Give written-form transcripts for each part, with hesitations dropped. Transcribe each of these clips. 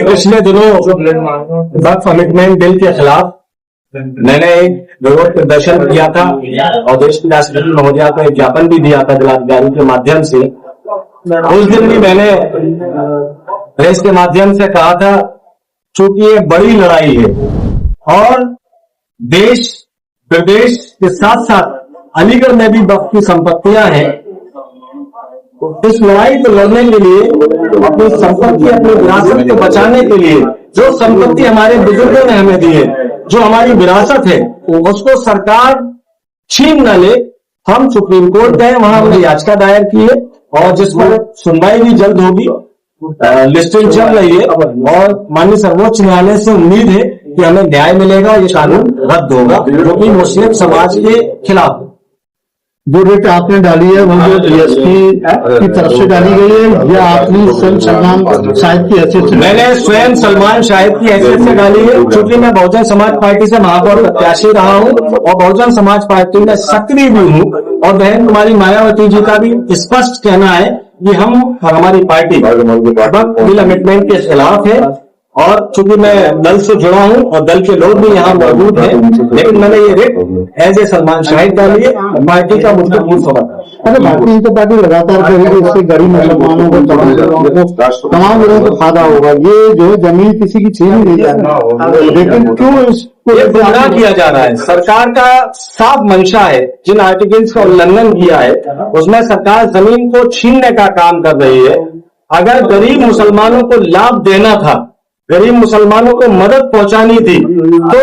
पिछले दिनों वक्फ commitment bill के खिलाफ मैंने एक विरोध प्रदर्शन किया था और देश की राष्ट्रपति महोदया को एक ज्ञापन भी दिया था जिलाधिकारी के माध्यम से। उस दिन भी मैंने प्रेस के माध्यम से कहा था, चूंकि ये बड़ी लड़ाई है और देश प्रदेश के साथ साथ अलीगढ़ में भी वक्फ की संपत्तियां हैं, इस लड़ाई को लड़ने के लिए अपनी संपत्ति, अपनी विरासत को बचाने के लिए जो संपत्ति हमारे बुजुर्गों ने हमें दी है, जो हमारी विरासत है, उसको सरकार छीन न ले। हम सुप्रीम कोर्ट गए, वहां हमने याचिका दायर की है और जिस पर सुनवाई भी जल्द होगी। लिस्टिंग चल रही है और माननीय सर्वोच्च न्यायालय से उम्मीद है कि हमें न्याय मिलेगा, ये कानून रद्द होगा जो कि मुस्लिम समाज के खिलाफ। जो रिट आपने डाली है वो डीएसपी की तरफ से डाली गई है या आपने स्वयं सलमान शाहिद की हैसियत से? मैंने स्वयं सलमान शाहिद की हैसियत से डाली है, क्योंकि मैं बहुजन समाज पार्टी से महापौर प्रत्याशी रहा हूं और बहुजन समाज पार्टी में सक्रिय भी हूं और बहन कुमारी मायावती जी का भी स्पष्ट कहना है कि हम हमारी पार्टी वक्फ बिल अमेंडमेंट के खिलाफ है। और चूंकि मैं दल से जुड़ा हूं और दल के लोग भी यहाँ मौजूद हैं, लेकिन मैंने ये writ as a Salman Shahid डाली है। पार्टी का मुझको पूर्ण समर्थन। अरे भारतीय जनता पार्टी लगातार करेगी, इससे गरीब मुसलमानों को, तमाम लोगों को फायदा होगा। ये जो है जमीन किसी की छीन नहीं जाती, लेकिन क्यों इसको ये गुमराह किया जा रहा है? सरकार का साफ मंशा है, जिन आर्टिकल्स का उल्लंघन किया है उसमें सरकार जमीन को छीनने का काम कर रही है। अगर गरीब मुसलमानों को लाभ देना था, गरीब मुसलमानों को मदद पहुंचानी थी, तो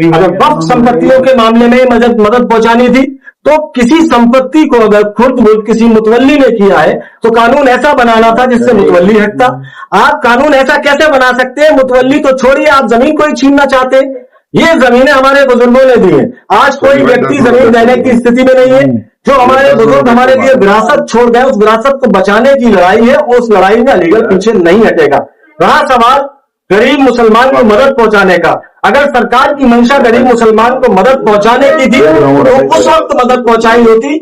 अगर वक्फ संपत्तियों के मामले में मदद पहुंचानी थी, तो किसी संपत्ति को अगर खुर्द किसी मुतवल्ली ने किया है तो कानून ऐसा बनाना था जिससे मुतवल्ली हटता। आप कानून ऐसा कैसे बना सकते हैं? मुतवल्ली तो छोड़िए, आप जमीन को ही छीनना चाहते हैं। ये जमीनें हमारे बुजुर्गों ने दी है, आज कोई व्यक्ति जमीन देने की स्थिति में नहीं है। जो हमारे बुजुर्ग हमारे लिए विरासत छोड़ गए, उस विरासत को बचाने की लड़ाई है, उस लड़ाई में अलीगढ़ पीछे नहीं हटेगा। रहा सवाल गरीब मुसलमान को मदद पहुंचाने का, अगर सरकार की मंशा गरीब मुसलमान को मदद पहुंचाने की थी तो उस वक्त मदद पहुंचाई होती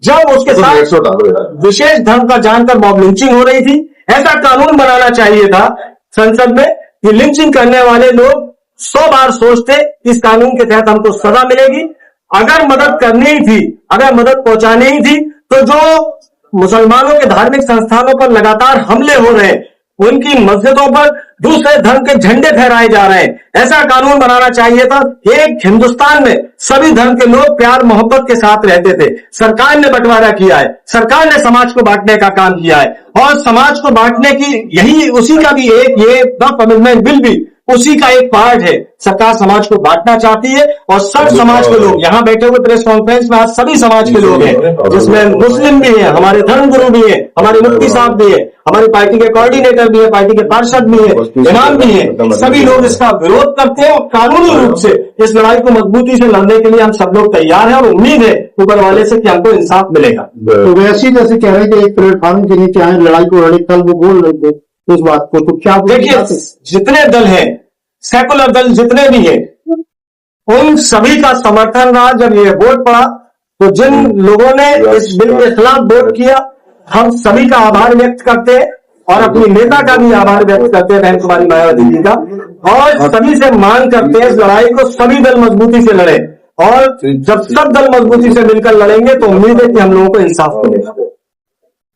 जब उसके साथ विशेष धर्म का जानकर मॉब लिंचिंग हो रही थी। ऐसा कानून बनाना चाहिए था संसद में कि लिंचिंग करने वाले लोग 100 बार सोचते, इस कानून के तहत हमको सजा मिलेगी। अगर मदद करनी ही थी, अगर मदद पहुंचानी ही थी, तो जो मुसलमानों के धार्मिक संस्थानों पर लगातार हमले हो रहे हैं, उनकी मस्जिदों पर दूसरे धर्म के झंडे फहराए जा रहे हैं, ऐसा कानून बनाना चाहिए था। एक हिंदुस्तान में सभी धर्म के लोग प्यार मोहब्बत के साथ रहते थे। सरकार ने बंटवारा किया है, सरकार ने समाज को बांटने का काम किया है और समाज को बांटने की यही उसी का भी एक ये वक्फ अमेंडमेंट बिल भी उसी का एक पार्ट है। सरकार समाज को बांटना चाहती है और सब समाज के लोग यहाँ बैठे हुए प्रेस कॉन्फ्रेंस में आज सभी समाज के लोग हैं, जिसमें मुस्लिम भी हैं, हमारे धर्मगुरु भी हैं, हमारे मुफ्ती साहब भी हैं, हमारी पार्टी के कोऑर्डिनेटर भी है, पार्टी के पार्षद भी है, इमाम भी है। सभी लोग इसका विरोध करते हैं और कानूनी रूप से इस लड़ाई को मजबूती से लड़ने के लिए हम सब लोग तैयार हैं और उम्मीद है ऊपर वाले से कि हमको इंसाफ मिलेगा। तो वैसे ही जैसे कह रहे हैं कि एक प्लेटफॉर्म के नीचे आए, लड़ाई को लड़े, कल वो बोल रहे थे इस बात को, तो क्या देखिए, जितने दल हैं, सेकुलर दल जितने भी हैं, उन सभी का समर्थन रहा। जब ये वोट पड़ा तो जिन लोगों ने इस बिल के खिलाफ वोट किया, हम सभी का आभार व्यक्त करते हैं और अपनी नेता का भी आभार व्यक्त करते हैं, बहन कुमारी मायावती जी का, और सभी से मांग करते हैं इस लड़ाई को सभी दल मजबूती से लड़े और जब सब दल मजबूती से मिलकर लड़ेंगे तो उम्मीद है कि हम लोगों को इंसाफ मिलेगा।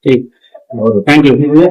ठीक, थैंक यू।